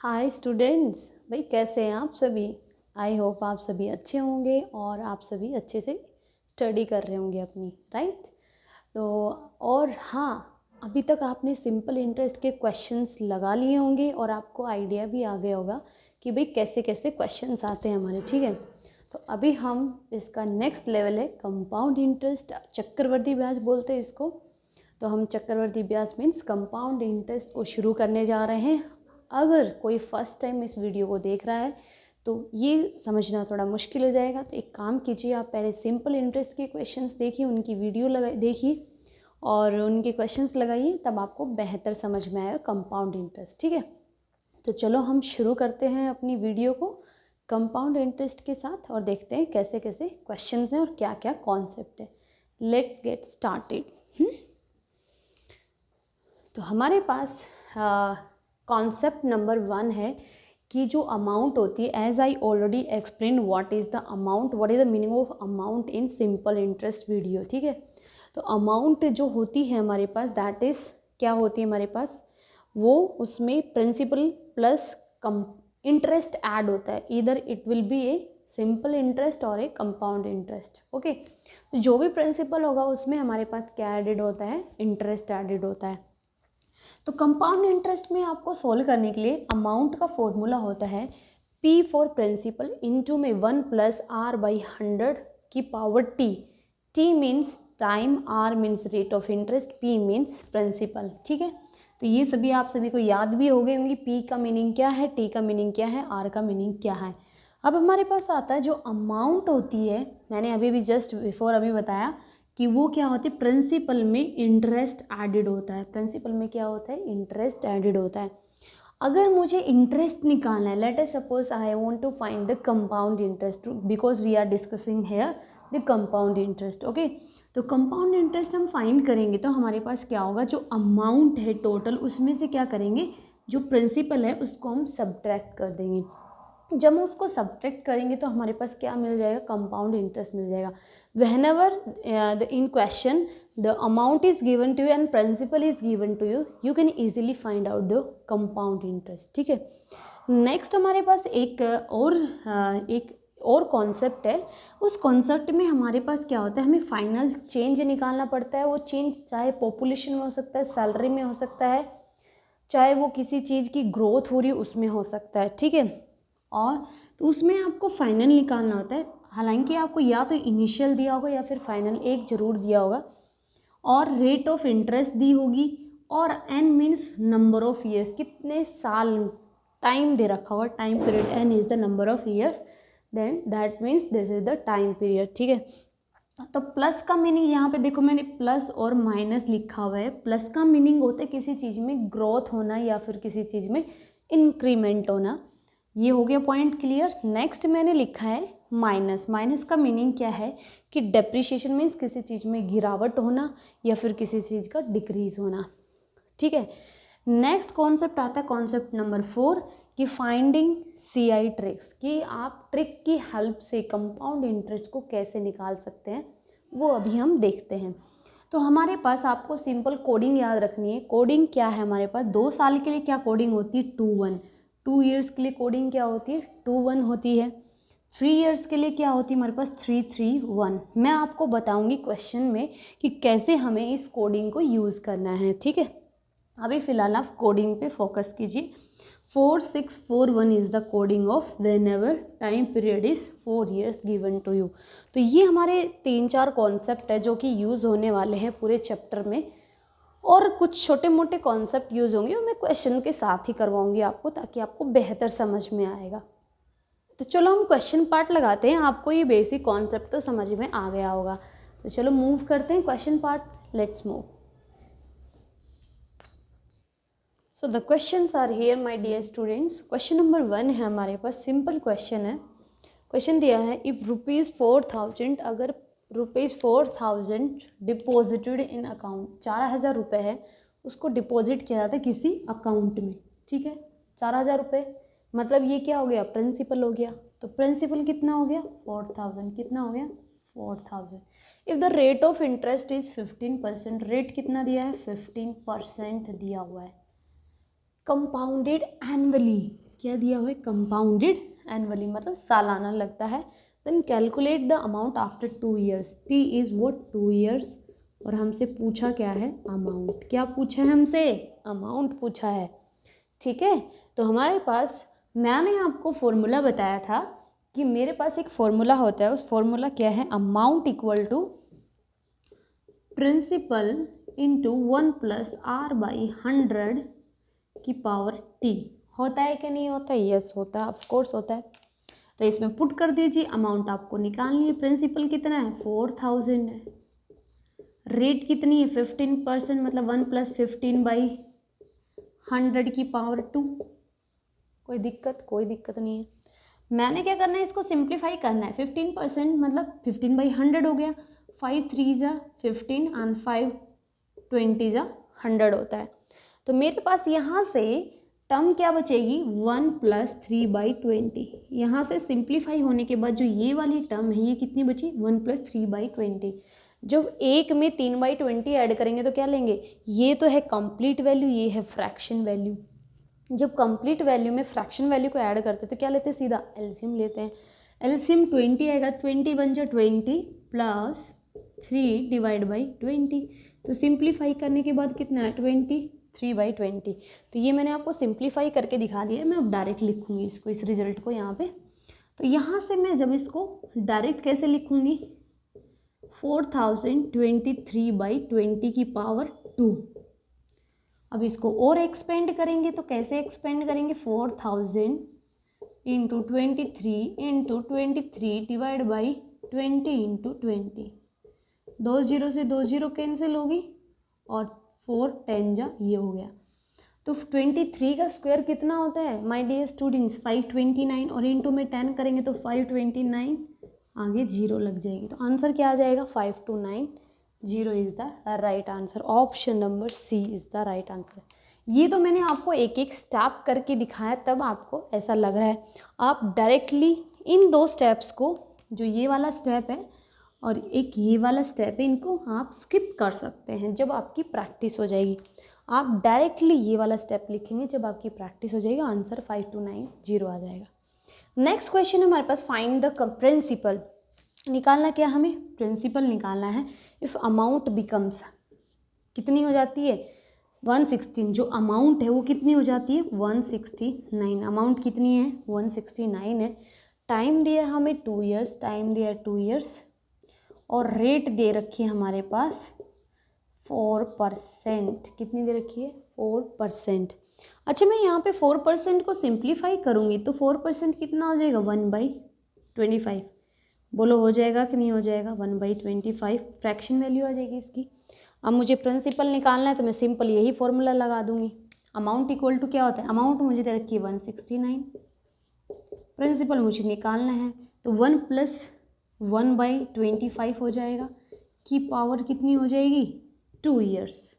Hi students, भाई कैसे हैं आप सभी। आई होप आप सभी अच्छे होंगे और आप सभी अच्छे से स्टडी कर रहे होंगे अपनी, राइट। तो और हाँ, अभी तक आपने सिंपल इंटरेस्ट के क्वेश्चंस लगा लिए होंगे और आपको आइडिया भी आ गया होगा कि भाई कैसे कैसे क्वेश्चंस आते हैं हमारे, ठीक है। तो अभी हम इसका नेक्स्ट लेवल है कंपाउंड इंटरेस्ट, चक्रवर्ती ब्याज बोलते हैं इसको। तो हम चक्रवर्ती ब्याज मीन्स कंपाउंड इंटरेस्ट को शुरू करने जा रहे हैं। अगर कोई फर्स्ट टाइम इस वीडियो को देख रहा है तो ये समझना थोड़ा मुश्किल हो जाएगा, तो एक काम कीजिए, आप पहले सिंपल इंटरेस्ट के क्वेश्चंस देखिए, उनकी वीडियो देखिए और उनके क्वेश्चंस लगाइए, तब आपको बेहतर समझ में आएगा कंपाउंड इंटरेस्ट, ठीक है। तो चलो हम शुरू करते हैं अपनी वीडियो को कंपाउंड इंटरेस्ट के साथ और देखते हैं कैसे कैसे क्वेश्चंस हैं और क्या क्या कॉन्सेप्ट है। Let's get started. तो हमारे पास कॉन्सेप्ट नंबर 1 है कि जो अमाउंट होती है, as I already explain what is the amount, what is the meaning of amount in simple interest video, ठीक है। तो अमाउंट जो होती है हमारे पास, दैट इज़ क्या होती है हमारे पास, वो उसमें प्रिंसिपल प्लस कम इंटरेस्ट ऐड होता है। इधर it will be a simple interest और ए कंपाउंड इंटरेस्ट, ओके। तो जो भी प्रिंसिपल होगा उसमें हमारे पास क्या एडेड होता है, इंटरेस्ट एडेड होता है। तो कंपाउंड इंटरेस्ट में आपको सोल्व करने के लिए अमाउंट का फॉर्मूला होता है P फॉर प्रिंसिपल इंटू में 1 प्लस आर बाई 100 की power T. T means time, R means rate of interest, P means principal, ठीक है। तो ये सभी आप सभी को याद भी हो गई होंगी, पी का मीनिंग क्या है, टी का मीनिंग क्या है, आर का मीनिंग क्या है। अब हमारे पास आता है जो अमाउंट होती है, मैंने अभी भी जस्ट बिफोर अभी बताया कि वो क्या होती है, प्रिंसिपल में इंटरेस्ट एडेड होता है। प्रिंसिपल में क्या होता है, इंटरेस्ट एडेड होता है। अगर मुझे इंटरेस्ट निकालना है, let us suppose I want to find the compound interest, because we are discussing here the compound interest, okay. तो कंपाउंड इंटरेस्ट हम फाइंड करेंगे तो हमारे पास क्या होगा, जो अमाउंट है टोटल उसमें से क्या करेंगे, जो प्रिंसिपल है उसको हम सब्ट्रैक्ट कर देंगे। जब हम उसको सब्ट्रैक्ट करेंगे तो हमारे पास क्या मिल जाएगा, कंपाउंड इंटरेस्ट मिल जाएगा। Whenever in question the amount is given to you and principal is given to you, you can easily find out the compound interest, ठीक है। नेक्स्ट हमारे पास एक और कॉन्सेप्ट है। उस कॉन्सेप्ट में हमारे पास क्या होता है, हमें फाइनल चेंज निकालना पड़ता है। वो चेंज चाहे पॉपुलेशन में हो सकता है, सैलरी में हो सकता है, चाहे वो किसी चीज़ की ग्रोथ हो रही है उसमें हो सकता है, ठीक है। और तो उसमें आपको फाइनल निकालना होता है। हालांकि आपको या तो इनिशियल दिया होगा या फिर फाइनल, एक जरूर दिया होगा, और रेट ऑफ इंटरेस्ट दी होगी, और N means number of years, कितने साल टाइम दे रखा होगा, time period, N is the number of years, then that means this is the time period, ठीक है। तो प्लस का मीनिंग यहाँ पे देखो, मैंने प्लस और माइनस लिखा हुआ है। प्लस का मीनिंग होता है किसी चीज़ में ग्रोथ होना या फिर किसी चीज़ में इंक्रीमेंट होना। ये हो गया पॉइंट क्लियर। नेक्स्ट मैंने लिखा है माइनस। माइनस का मीनिंग क्या है कि डेप्रिशिएशन मीन्स किसी चीज़ में गिरावट होना या फिर किसी चीज़ का डिक्रीज होना, ठीक है। नेक्स्ट कॉन्सेप्ट आता है कॉन्सेप्ट नंबर 4 कि फाइंडिंग CI ट्रिक्स, कि आप ट्रिक की हेल्प से कंपाउंड इंटरेस्ट को कैसे निकाल सकते हैं, वो अभी हम देखते हैं। तो हमारे पास आपको सिंपल कोडिंग याद रखनी है। कोडिंग क्या है हमारे पास, 2 साल के लिए क्या कोडिंग होती है, 2-1। 2 ईयर्स के लिए कोडिंग क्या होती है, 2-1 होती है। 3 ईयर्स के लिए क्या होती है हमारे पास, 3-3-1। मैं आपको बताऊंगी क्वेश्चन में कि कैसे हमें इस कोडिंग को यूज़ करना है, ठीक है। अभी फिलहाल आप कोडिंग पे फोकस कीजिए। 4-6-4-1 is the coding of whenever time period is 4 years given to you. तो ये हमारे 3-4 कॉन्सेप्ट है जो कि यूज़ होने वाले हैं पूरे चैप्टर में, और कुछ छोटे मोटे कॉन्सेप्ट यूज़ होंगे और मैं क्वेश्चन के साथ ही करवाऊंगी आपको, ताकि आपको बेहतर समझ में आएगा। तो चलो हम क्वेश्चन पार्ट लगाते हैं। आपको ये बेसिक कॉन्सेप्ट तो समझ में आ गया होगा, तो चलो मूव करते हैं question part, let's move. So the questions are here my dear students. Question number 1 है हमारे पास, सिंपल क्वेश्चन है। क्वेश्चन दिया है इफ ₹4,000, अगर ₹4,000 डिपॉजिटेड इन अकाउंट, 4,000 रुपये है, उसको डिपॉजिट किया जाता है किसी अकाउंट में, ठीक है। 4,000 रुपये मतलब ये क्या हो गया, प्रिंसिपल हो गया। तो प्रिंसिपल कितना हो गया, 4,000, कितना हो गया, 4,000। If the rate of interest is 15%, rate कितना दिया है, 15% दिया हुआ है। कंपाउंडेड एनुअली, क्या दिया हुआ है, कंपाउंडेड एनुअली मतलब सालाना लगता है। Then calculate the amount after 2 years, T is what 2 years, और हमसे पूछा क्या है, अमाउंट। क्या पूछा है हमसे, अमाउंट पूछा है। ठीक है, तो हमारे पास मैंने आपको फॉर्मूला बताया था कि मेरे पास एक फॉर्मूला होता है, उस फॉर्मूला क्या है, amount equal to principal into 1+r/100 की पावर टी। होता है कि नहीं होता है, यस होता है, ऑफ कोर्स होता है। तो इसमें पुट कर दीजिए, अमाउंट आपको निकालनी है। प्रिंसिपल कितना है, 4000 है। रेट कितनी है, 15%, मतलब 1+15/100 की पावर 2। कोई दिक्कत नहीं है। मैंने क्या करना है, इसको सिंप्लीफाई करना है। 15% मतलब 15/100 हो गया। 5 3 ज़ा 15 एंड 5 20 ज़ा 100 होता है। तो मेरे पास यहाँ से टर्म क्या बचेगी, 1+3/20। यहाँ से सिंप्लीफाई होने के बाद जो ये वाली टर्म है, ये कितनी बची, 1+3/20। जब एक में 3/20 ऐड करेंगे तो क्या लेंगे, ये तो है कंप्लीट वैल्यू, ये है फ्रैक्शन वैल्यू। जब कंप्लीट वैल्यू में फ्रैक्शन वैल्यू को ऐड करते हैं तो क्या लेते हैं, सीधा एलसीएम लेते हैं। एलसीएम 20 आएगा, 20 बन जा 20 प्लस 3 डिवाइड बाई 20। तो सिंप्लीफाई करने के बाद कितना है, 23/20। तो ये मैंने आपको सिंप्लीफाई करके दिखा दिया है। मैं अब डायरेक्ट लिखूंगी इसको, इस रिजल्ट को यहाँ पे। तो यहाँ से मैं जब इसको डायरेक्ट कैसे लिखूंगी, 4023/20 की पावर 2। अब इसको और एक्सपेंड करेंगे तो कैसे एक्सपेंड करेंगे, 4000 इंटू 23 डिवाइड बाई 20 इंटू 20। 2 0 से 2 0 कैंसिल होगी और 4 10 जा ये हो गया। तो 23 का स्क्वायर कितना होता है माय डियर स्टूडेंट्स, 529, और इंटू में 10 करेंगे तो 529, आगे 0 लग जाएगी। तो आंसर क्या आ जाएगा, 5290 is the right answer. Option number C is the right answer. ये तो मैंने आपको एक एक स्टेप करके दिखाया, तब आपको ऐसा लग रहा है। आप डायरेक्टली इन 2 स्टेप्स को, जो ये वाला स्टेप है और एक ये वाला स्टेप है, इनको आप स्किप कर सकते हैं जब आपकी प्रैक्टिस हो जाएगी। आप डायरेक्टली ये वाला स्टेप लिखेंगे, जब आपकी प्रैक्टिस हो जाएगी आंसर 5290 आ जाएगा। नेक्स्ट क्वेश्चन है हमारे पास, फाइंड द प्रिंसिपल। निकालना क्या, हमें प्रिंसिपल निकालना है। इफ़ अमाउंट बिकम्स, कितनी हो जाती है, 116। जो अमाउंट है वो कितनी हो जाती है, 169। अमाउंट कितनी है, 169 है। टाइम दिया हमें 2 ईयर्स, टाइम दिया 2 ईयर्स, और रेट दे रखी है हमारे पास 4%। कितनी दे रखी है, 4%। अच्छा, मैं यहाँ पे 4% को सिंप्लीफाई करूँगी तो 4% कितना हो जाएगा, 1/25। बोलो हो जाएगा कि नहीं हो जाएगा, 1/25 फ्रैक्शन वैल्यू आ जाएगी इसकी। अब मुझे प्रिंसिपल निकालना है तो मैं सिंपल यही फॉर्मूला लगा दूंगी। अमाउंट इक्वल टू क्या होता है, अमाउंट मुझे दे रखी है 169, प्रिंसिपल मुझे निकालना है, तो 1 + 1/25 हो जाएगा, की पावर कितनी हो जाएगी, 2 ईयर्स।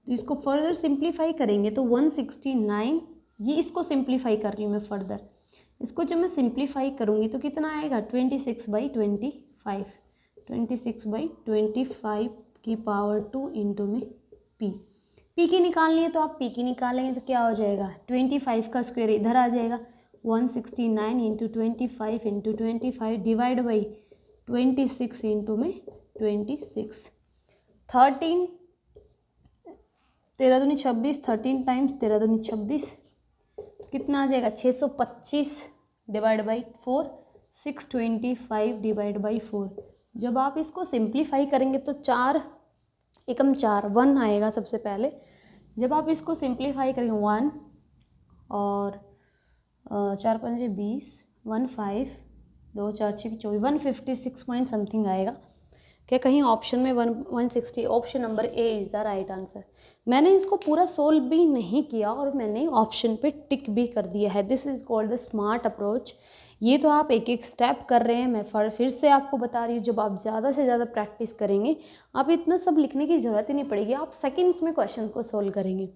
तो इसको फर्दर सिंप्लीफाई करेंगे तो 169, ये इसको सिंप्लीफाई कर रही हूँ मैं फर्दर। इसको जब मैं सिंप्लीफाई करूँगी तो कितना आएगा, 26/25। 26/25 की पावर 2 इंटू में पी की निकालनी है तो आप पी की निकालेंगे तो क्या हो जाएगा, 25 का स्क्वायर इधर आ जाएगा, 169 into 25 into 25 divide by 26 into में 26। 13 13 दूनी 26, 13 टाइम्स 13 दूनी 26, कितना आ जाएगा, 625 डिवाइड बाई 4, 625 डिवाइड बाई 4। जब आप इसको सिंप्लीफाई करेंगे तो 4 एकम 4 1 आएगा सबसे पहले। जब आप इसको सिंप्लीफाई करेंगे 1 और 4 5 20, 1 5 2 4 6 24, 156 पॉइंट समथिंग आएगा। क्या कहीं ऑप्शन में 160, option number A is the right answer. मैंने इसको पूरा सोल्व भी नहीं किया और मैंने ऑप्शन पे टिक भी कर दिया है। This is called the smart approach. ये तो आप एक एक स्टेप कर रहे हैं, मैं फिर से आपको बता रही हूँ, जब आप ज़्यादा से ज़्यादा प्रैक्टिस करेंगे आप इतना सब लिखने की ज़रूरत ही नहीं पड़ेगी, आप सेकेंड्स में क्वेश्चन को सोल्व करेंगे।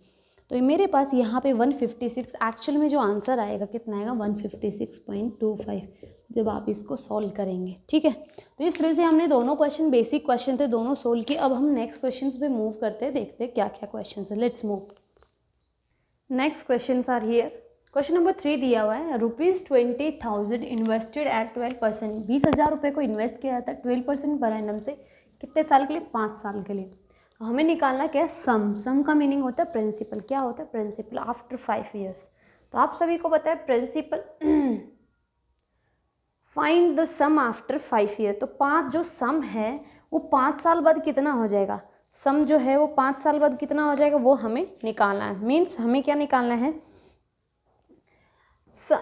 तो मेरे पास यहाँ पे 156 एक्चुअल में जो आंसर आएगा कितना आएगा, 156.25 जब आप इसको सॉल्व करेंगे। ठीक है, तो इस तरह से हमने दोनों क्वेश्चन, बेसिक क्वेश्चन थे, दोनों सोल्व किए। अब हम नेक्स्ट क्वेश्चंस पे मूव करते हैं, देखते हैं क्या क्या क्वेश्चन है। Let's move. Next questions are here. Question number 3 दिया हुआ है ₹20,000 इन्वेस्टेड एट 12%। 20,000 रुपये को इन्वेस्ट किया जाता है 12% पर एनम से कितने साल के लिए? 5 साल के लिए। हमें निकालना क्या है? सम का मीनिंग होता है प्रिंसिपल। क्या होता है? Principal after 5 years. तो आप सभी को पता है principal find the sum after 5 year. तो 5 जो सम है वो 5 साल बाद कितना हो जाएगा? सम जो है वो 5 साल बाद कितना हो जाएगा वो हमें निकालना है। मीन्स हमें क्या निकालना है?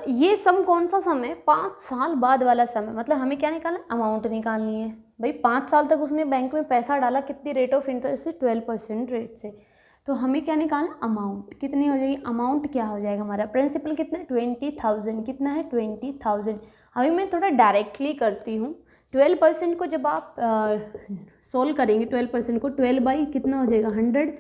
ये सम कौन सा सम है? 5 साल बाद वाला सम है। मतलब हमें क्या निकालना है? अमाउंट निकालनी है। भाई 5 साल तक उसने बैंक में पैसा डाला, कितनी रेट ऑफ इंटरेस्ट से? 12% रेट से। तो हमें क्या निकालना? अमाउंट कितनी हो जाएगी? अमाउंट क्या हो जाएगा हमारा? प्रिंसिपल कितना है? 20,000। कितना है? 20,000। अभी मैं थोड़ा डायरेक्टली करती हूँ। 12% को जब आप सोल्व करेंगे, 12% को 12 बाई कितना हो जाएगा? 100।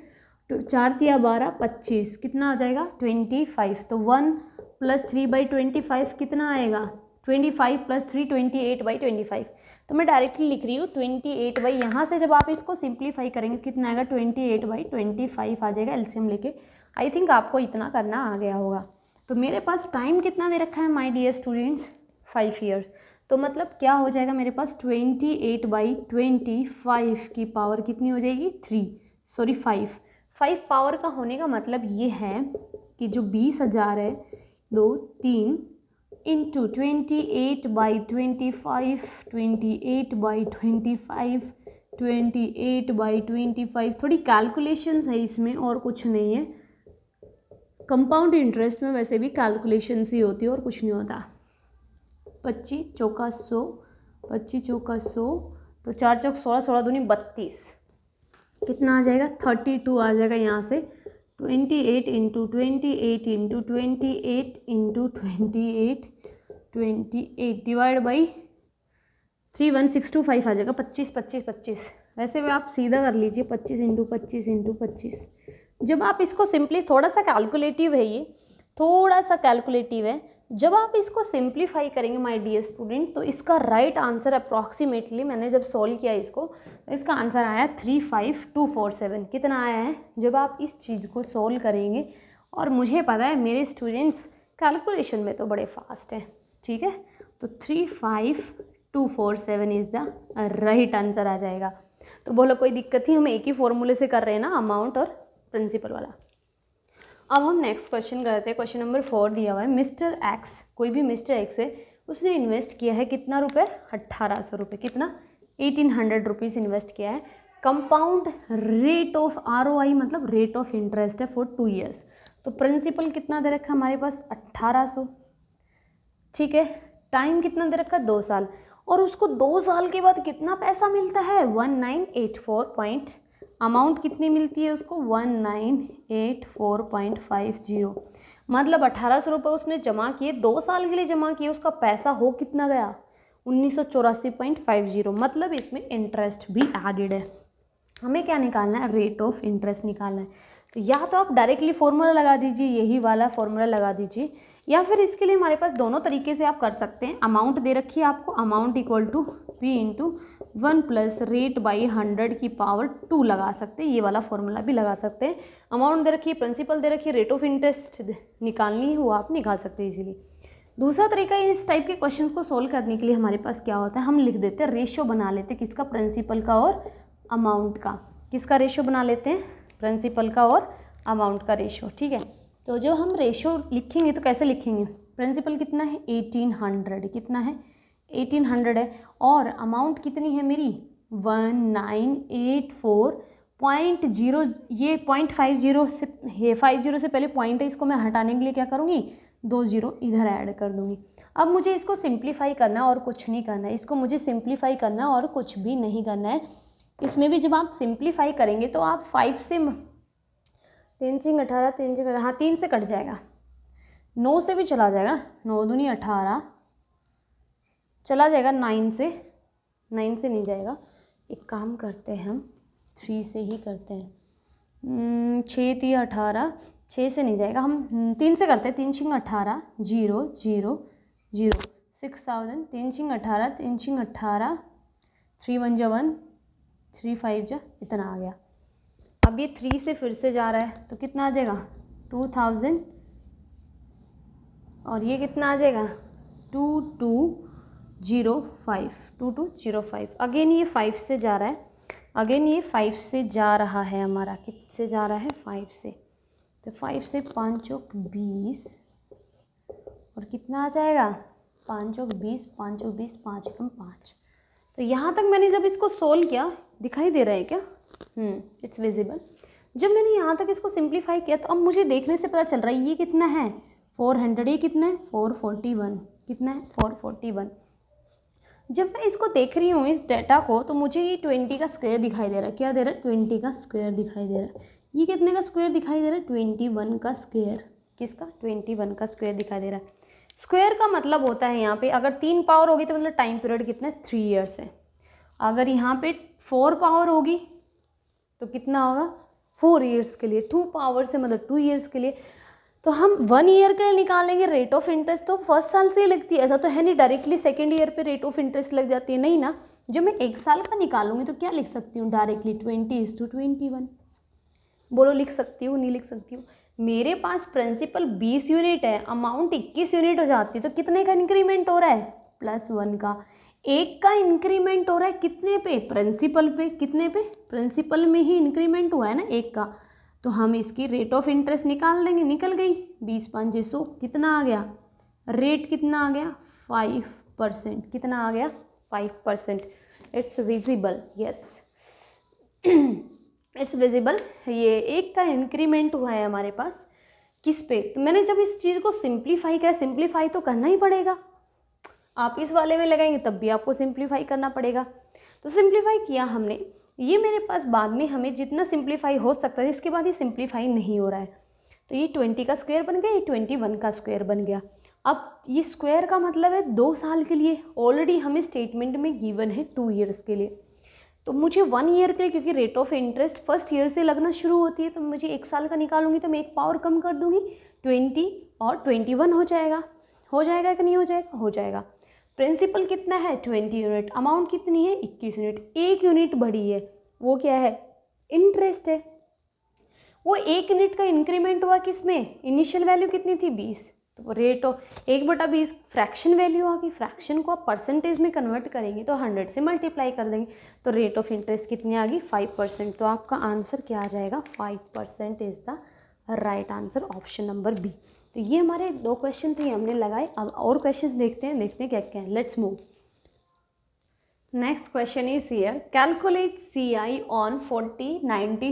4 तिया 12, 25 कितना हो जाएगा? 25। तो 1 + 3/25 कितना आएगा? 25 + 3 28/25। तो मैं डायरेक्टली लिख रही हूँ 28 बाई, यहाँ से जब आप इसको सिंप्लीफाई करेंगे कितना आएगा? 28/25 आ जाएगा एलसीएम लेके। आई थिंक आपको इतना करना आ गया होगा। तो मेरे पास टाइम कितना दे रखा है माय डियर स्टूडेंट्स? 5 ईयर्स। तो मतलब क्या हो जाएगा मेरे पास? 28/25 की पावर कितनी हो जाएगी? 5 पावर का होने का मतलब ये है कि जो 20,000 है 2 3 इंटू 28/25, 28/25, 28/25। थोड़ी कैलकुलेशंस है इसमें और कुछ नहीं है। कंपाउंड इंटरेस्ट में वैसे भी कैलकुलेशंस ही होती है और कुछ नहीं होता। 25 चौका 100, 25 चौका 100, तो 4 चौक 16, 16 दूनी 32। कितना आ जाएगा? 32 आ जाएगा यहाँ से। 28 into 28 into 28 into 28 divide by 31625 आ जाएगा। 25 25 25। वैसे भी आप सीधा कर लीजिए 25 इंटू 25 इंटू 25। जब आप इसको सिंपली, थोड़ा सा कैलकुलेटिव है ये, थोड़ा सा कैलकुलेटिव है। जब आप इसको सिंप्लीफाई करेंगे माय डियर स्टूडेंट, तो इसका राइट आंसर अप्रॉक्सीमेटली, मैंने जब सॉल्व किया इसको, तो इसका आंसर आया 35247। कितना आया है? जब आप इस चीज़ को सॉल्व करेंगे, और मुझे पता है मेरे स्टूडेंट्स कैलकुलेशन में तो बड़े फास्ट हैं, ठीक है। तो 35247 इज़ द राइट आंसर आ जाएगा। तो बोलो कोई दिक्कत ही, हम एक ही फॉर्मूले से कर रहे हैं ना, अमाउंट और प्रिंसिपल वाला। अब हम नेक्स्ट क्वेश्चन करते हैं। क्वेश्चन नंबर 4 दिया हुआ है मिस्टर एक्स, कोई भी मिस्टर एक्स है, उसने इन्वेस्ट किया है कितना रुपए? 1800 रुपये। कितना? 1800 रुपीज़ इन्वेस्ट किया है। कंपाउंड रेट ऑफ ROI मतलब रेट ऑफ इंटरेस्ट है फॉर 2 ईयर्स। तो प्रिंसिपल कितना दे रखा है हमारे पास? 1800, ठीक है। टाइम कितना दे रखा है? 2 साल। और उसको 2 साल के बाद कितना पैसा मिलता है? 1984 अमाउंट कितनी मिलती है उसको? 1984.50। मतलब 1800 रुपये उसने जमा किए, 2 साल के लिए जमा किए, उसका पैसा हो कितना गया? 1984.50। मतलब इसमें इंटरेस्ट भी एडेड है। हमें क्या निकालना है? रेट ऑफ इंटरेस्ट निकालना है। तो या तो आप डायरेक्टली फॉर्मूला लगा दीजिए, यही वाला फॉर्मूला लगा दीजिए, या फिर इसके लिए हमारे पास दोनों तरीके से आप कर सकते हैं। अमाउंट दे रखी है आपको, amount equal to P into 1 plus rate by 100 की पावर 2 लगा सकते हैं। ये वाला फॉर्मूला भी लगा सकते हैं। अमाउंट दे रखी है, प्रिंसिपल दे रखी है, रेट ऑफ इंटरेस्ट निकालनी है, वो आप निकाल सकते हैं इजीली। दूसरा तरीका, इस टाइप के क्वेश्चंस को सोल्व करने के लिए हमारे पास क्या होता है, हम लिख देते हैं, रेशियो बना लेते हैं। किसका? प्रिंसिपल का और अमाउंट का। किसका रेशियो बना लेते हैं? प्रिंसिपल का और अमाउंट का रेशियो, ठीक है। तो जब हम रेशियो लिखेंगे तो कैसे लिखेंगे? प्रिंसिपल कितना है? 1800। कितना है? 1800 है। और अमाउंट कितनी है मेरी? 1984.0। ये 0.50 से, ये 50 से पहले पॉइंट है, इसको मैं हटाने के लिए क्या करूँगी? 2 0 इधर ऐड कर दूँगी। अब मुझे इसको सिंप्लीफाई करना है और कुछ नहीं करना है। इसको मुझे सिंप्लीफाई करना है और कुछ भी नहीं करना है। इसमें भी जब आप सिंप्लीफाई करेंगे तो आप 5 से 3 सिंग 18, 3 सिंग, हाँ 3 से कट जाएगा, 9 से भी चला जाएगा, 9 दूनी 18 चला जाएगा, 9 से नहीं जाएगा। एक काम करते हैं हम, 3 से ही करते हैं। 6 3 18, 6 से नहीं जाएगा, हम 3 से करते हैं। 3 सिंग 18, 0 0 0, 6000, 3 सिंग 18, 3 सिंग 18, 3 1 जा 1, 3 5 जा, इतना आ गया। अब ये 3 से फिर से जा रहा है तो कितना आ जाएगा? 2000 और ये कितना आ जाएगा 2205 अगेन ये 5 से जा रहा है, अगेन ये 5 से जा रहा है, हमारा किससे जा रहा है 5 से, तो 5 से 5 चौक 20 और कितना आ जाएगा 5 चौक 20, 5 चौक 20, 5 एकम 5। तो यहाँ तक मैंने जब इसको सोल्व किया, दिखाई दे रहा है क्या, इट्स विजिबल। जब मैंने यहाँ तक इसको सिंप्लीफाई किया तो अब मुझे देखने से पता चल रहा है ये कितना है 400, ये कितना है 441, कितना है 441। जब मैं इसको देख रही हूँ इस डाटा को, तो मुझे ये 20 का स्क्वायर दिखाई दे रहा है, क्या दे रहा है 20 का स्क्वायर दिखाई दे रहा है। ये कितने का स्क्वायर दिखाई दे रहा है 21 का स्क्वायर, किसका 21 का स्क्वायर दिखाई दे रहा है। स्क्वायर का मतलब होता है यहाँ पे अगर 3 पावर होगी तो मतलब टाइम पीरियड कितना है 3 ईयर्स है, अगर यहाँ पे 4 पावर होगी तो कितना होगा 4 ईयर्स के लिए, 2 पावर से मतलब 2 ईयर्स के लिए। तो हम 1 ईयर के लिए निकालेंगे रेट ऑफ इंटरेस्ट, तो फर्स्ट साल से ही लगती है, ऐसा तो है नहीं डायरेक्टली सेकेंड ईयर पे रेट ऑफ इंटरेस्ट लग जाती है, नहीं ना। जब मैं 1 साल का निकालूंगी तो क्या लिख सकती हूँ डायरेक्टली 20:21। बोलो लिख सकती हूँ नहीं लिख सकती हूँ। मेरे पास प्रिंसिपल 20 यूनिट है, अमाउंट 21 यूनिट हो जाती है, तो कितने का इंक्रीमेंट हो रहा है +1 का, 1 का इंक्रीमेंट हो रहा है कितने पे प्रिंसिपल पे, कितने पे प्रिंसिपल में ही इंक्रीमेंट हुआ है ना 1 का, तो हम इसकी रेट ऑफ इंटरेस्ट निकाल देंगे, निकल गई 20×500 कितना आ गया, रेट कितना आ गया 5%, कितना आ गया 5%। It's visible, yes it's visible. ये 1 का इंक्रीमेंट हुआ है हमारे पास किस पे, तो मैंने जब इस चीज़ को सिंप्लीफाई किया, सिंप्लीफाई तो करना ही पड़ेगा, आप इस वाले में लगाएंगे तब भी आपको सिंप्लीफाई करना पड़ेगा। तो सिंप्लीफाई किया हमने, ये मेरे पास बाद में हमें जितना सिंप्लीफाई हो सकता है, इसके बाद ये सिंप्लीफाई नहीं हो रहा है, तो ये 20 का स्क्वायर बन गया, ये 21 का स्क्वायर बन गया। अब ये स्क्वायर का मतलब है 2 साल के लिए, ऑलरेडी हमें स्टेटमेंट में गिवन है 2 ईयर्स के लिए, तो मुझे 1 ईयर के लिए, क्योंकि rate of interest first year से लगना शुरू होती है, तो मुझे 1 साल का निकालूंगी तो मैं 1 पावर कम कर दूंगी, 20 और 21 हो जाएगा, हो जाएगा कि नहीं हो जाएगा, हो जाएगा। प्रिंसिपल कितना है 20 यूनिट, अमाउंट कितनी है 21 यूनिट, 1 यूनिट बढ़ी है, वो क्या है इंटरेस्ट है। वो 1 यूनिट का इंक्रीमेंट हुआ किसमें, इनिशियल वैल्यू कितनी थी 20, तो रेट ऑफ 1/20 फ्रैक्शन वैल्यू आ गई, फ्रैक्शन को आप परसेंटेज में कन्वर्ट करेंगे तो 100 से मल्टीप्लाई कर देंगे, तो रेट ऑफ इंटरेस्ट कितनी आ गई 5%। तो आपका आंसर क्या आ जाएगा 5% is the right answer, option number B. तो ये हमारे 2 क्वेश्चन थे हमने लगाए। अब और क्वेश्चन देखते हैं क्या क्या है, let's move. Next question is here, calculate CI on 40, 90,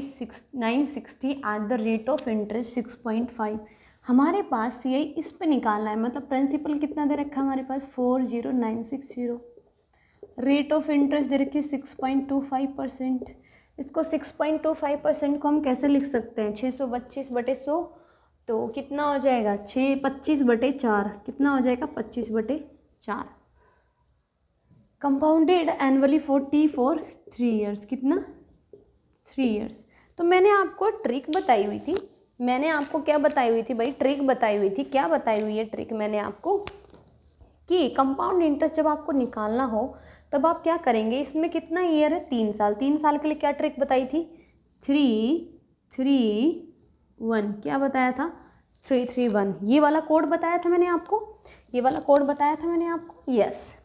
960 at the rate of interest 6.5। हमारे पास CI इस पे निकालना है, मतलब प्रिंसिपल कितना दे रखा है हमारे पास 40960, रेट ऑफ इंटरेस्ट दे रखी है 6.25%। इसको 6.25% को हम कैसे लिख सकते हैं 625/100, तो कितना हो जाएगा 25/4, कितना हो जाएगा 25/4, कंपाउंडेड एनुअली 40 फॉर 3 ईयर्स, कितना 3 ईयर्स। तो मैंने आपको ट्रिक बताई हुई थी, मैंने आपको क्या बताई हुई थी भाई, ट्रिक बताई हुई थी, क्या बताई हुई है ट्रिक मैंने आपको, कि कंपाउंड इंटरेस्ट जब आपको निकालना हो तब आप क्या करेंगे, इसमें कितना ईयर है 3 साल, 3 साल के लिए क्या ट्रिक बताई थी 331, क्या बताया था 331, ये वाला कोड बताया था मैंने आपको, ये वाला कोड बताया था मैंने आपको, यस।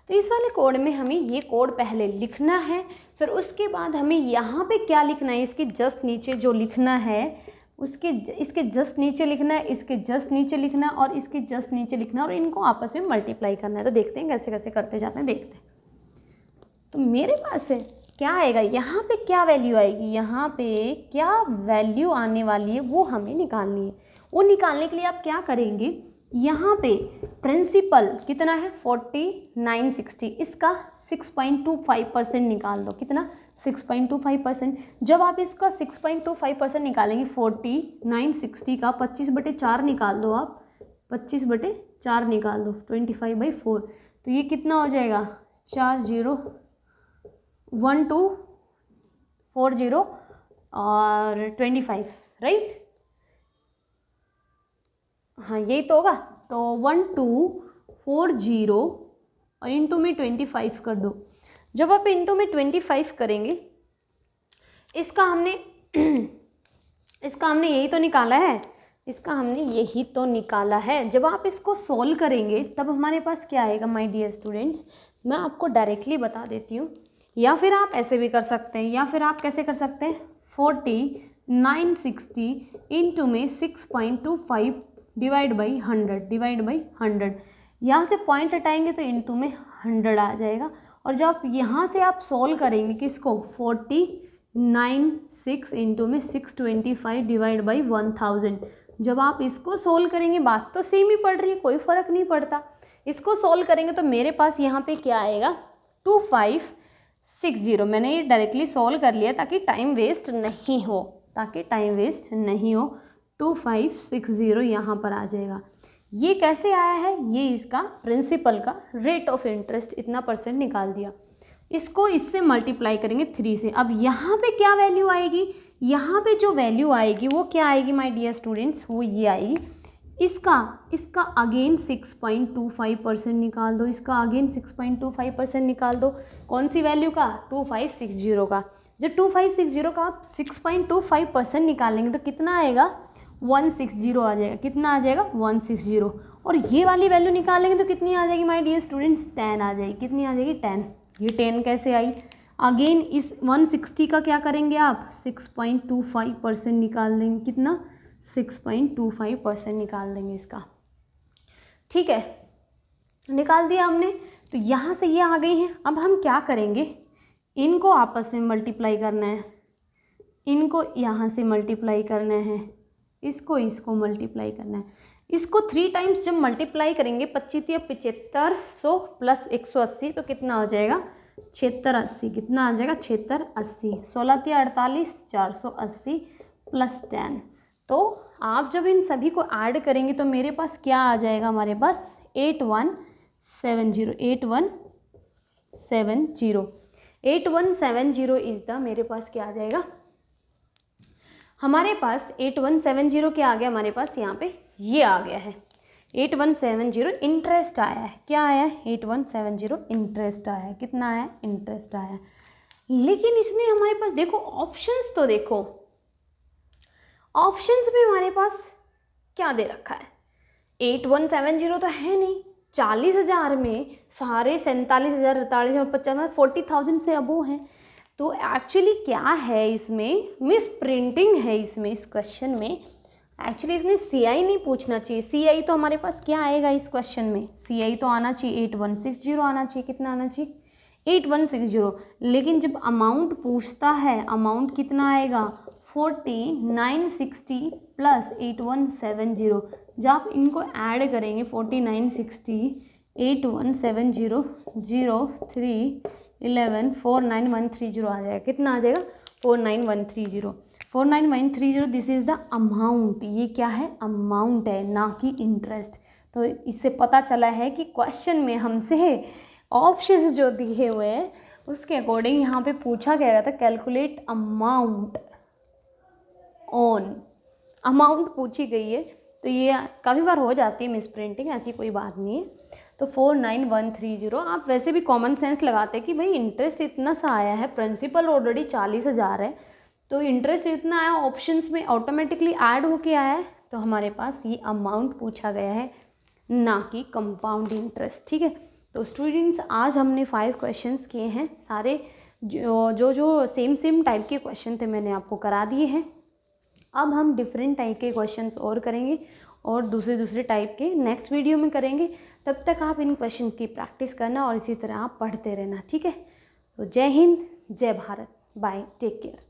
तो इस वाले कोड में हमें ये कोड पहले लिखना है, फिर उसके बाद हमें यहाँ पे क्या लिखना है, इसके जस्ट नीचे जो लिखना है उसके इसके जस्ट नीचे लिखना है, इसके जस्ट नीचे लिखना है और इसके जस्ट नीचे लिखना है, और इनको आपस में मल्टीप्लाई करना है। तो देखते हैं कैसे कैसे करते जाते हैं, देखते हैं। तो मेरे पास है क्या आएगा, यहाँ पे क्या वैल्यू आएगी, यहाँ पे क्या वैल्यू आने वाली है वो हमें निकालनी है। वो निकालने के लिए आप क्या करेंगे, यहाँ पे प्रिंसिपल कितना है 4960, इसका 6.25% निकाल दो, कितना 6.25%। जब आप इसका 6.25% निकालेंगे 4960 का 25/4 निकाल दो, आप 25/4 निकाल दो 25/4, तो ये कितना हो जाएगा 401240 और 25, राइट, हाँ यही तो होगा। तो 1240 और इंटू में 25 कर दो। जब आप इंटू में 25 करेंगे, इसका हमने यही तो निकाला है, इसका हमने यही तो निकाला है। जब आप इसको सोल्व करेंगे तब हमारे पास क्या आएगा माय डियर स्टूडेंट्स, मैं आपको डायरेक्टली बता देती हूँ। या फिर आप ऐसे भी कर सकते हैं, या फिर आप कैसे कर सकते हैं, 4960 इंटू में 6.25 डिवाइड बाई 100 यहाँ से पॉइंट हटाएंगे तो इंटू में 100 आ जाएगा। और जब आप यहाँ से आप सोल्व करेंगे किसको, 49.6 इंटू में 625 डिवाइड बाई 1000, जब आप इसको सोल्व करेंगे, बात तो सेम ही पड़ रही है, कोई फ़र्क नहीं पड़ता। इसको सोल्व करेंगे तो मेरे पास यहाँ पे क्या आएगा, 2560। मैंने ये डायरेक्टली सोल्व कर लिया ताकि टाइम वेस्ट नहीं हो, 2560 यहाँ पर आ जाएगा। ये कैसे आया है, ये इसका प्रिंसिपल का रेट ऑफ इंटरेस्ट इतना % निकाल दिया। इसको इससे मल्टीप्लाई करेंगे 3 से। अब यहाँ पे क्या वैल्यू आएगी, यहाँ पे जो वैल्यू आएगी वो क्या आएगी माय डियर स्टूडेंट्स, वो ये आएगी। इसका अगेन 6.25% निकाल दो, इसका अगेन 6.25% निकाल दो। कौन सी वैल्यू का, 2560 का। जब 2560 का आप 6.25% निकालेंगे तो कितना आएगा, 160 आ जाएगा। कितना आ जाएगा, 160। और ये वाली वैल्यू निकालेंगे तो कितनी आ जाएगी माय डियर स्टूडेंट्स, 10 आ जाएगी। कितनी आ जाएगी, 10। ये 10 कैसे आई, अगेन इस 160 का क्या करेंगे आप, 6.25% निकाल देंगे। कितना, 6.25% निकाल देंगे इसका। ठीक है, निकाल दिया हमने। तो यहाँ से ये आ गई हैं। अब हम क्या करेंगे, इनको आपस में मल्टीप्लाई करना है, इनको यहाँ से मल्टीप्लाई करना है, इसको मल्टीप्लाई करना है। इसको 3 टाइम्स जब मल्टीप्लाई करेंगे, 25×75 प्लस 180 तो कितना हो जाएगा, 7680। कितना आ जाएगा, 7680। 16×48 480 प्लस 10। तो आप जब इन सभी को ऐड करेंगे तो मेरे पास क्या आ जाएगा, हमारे पास 8170 इज़ द, मेरे पास क्या आ जाएगा, हमारे पास 8170 क्या आ गया, हमारे पास यहाँ पे ये आ गया है 8170 इंटरेस्ट आया है। क्या आया है, 8170 इंटरेस्ट आया है। कितना आया, इंटरेस्ट आया है। लेकिन इसने हमारे पास देखो ऑप्शंस तो देखो, ऑप्शंस में हमारे पास क्या दे रखा है, 8170 तो है नहीं, 40,000 में सारे 47,000 48,000 50,000 40,000 से अबो हैं। तो एक्चुअली क्या है, इसमें मिस प्रिंटिंग है। इसमें इस क्वेश्चन में एक्चुअली इसने CI नहीं पूछना चाहिए। CI तो हमारे पास क्या आएगा इस क्वेश्चन में, CI तो आना चाहिए 8160 आना चाहिए। कितना आना चाहिए, 8160। लेकिन जब अमाउंट पूछता है, अमाउंट कितना आएगा, 4960 प्लस 8170। जब आप इनको ऐड करेंगे 4960 8170 03 11 49130 आ जाएगा। कितना आ जाएगा, 49130। 49130 दिस इज़ द अमाउंट। ये क्या है, अमाउंट है, ना कि इंटरेस्ट। तो इससे पता चला है कि क्वेश्चन में हमसे ऑप्शंस जो दिए हुए हैं उसके अकॉर्डिंग यहाँ पे पूछा गया था कैलकुलेट अमाउंट ऑन, अमाउंट पूछी गई है। तो ये काफ़ी बार हो जाती है मिस प्रिंटिंग, ऐसी कोई बात नहीं है। तो 49130 आप वैसे भी कॉमन सेंस लगाते हैं कि भाई इंटरेस्ट इतना सा आया है, प्रिंसिपल ऑलरेडी 40,000 है, तो इंटरेस्ट इतना आया, ऑप्शंस में ऑटोमेटिकली ऐड होके आया है, तो हमारे पास ये अमाउंट पूछा गया है, ना कि कंपाउंड इंटरेस्ट। ठीक है, तो स्टूडेंट्स आज हमने 5 क्वेश्चंस किए हैं, सारे जो सेम टाइप के क्वेश्चन थे मैंने आपको करा दिए हैं। अब हम डिफरेंट टाइप के क्वेश्चंस और करेंगे और दूसरे टाइप के नेक्स्ट वीडियो में करेंगे। तब तक आप इन क्वेश्चन की प्रैक्टिस करना और इसी तरह आप पढ़ते रहना। ठीक है, तो जय हिंद, जय भारत, बाय, टेक केयर।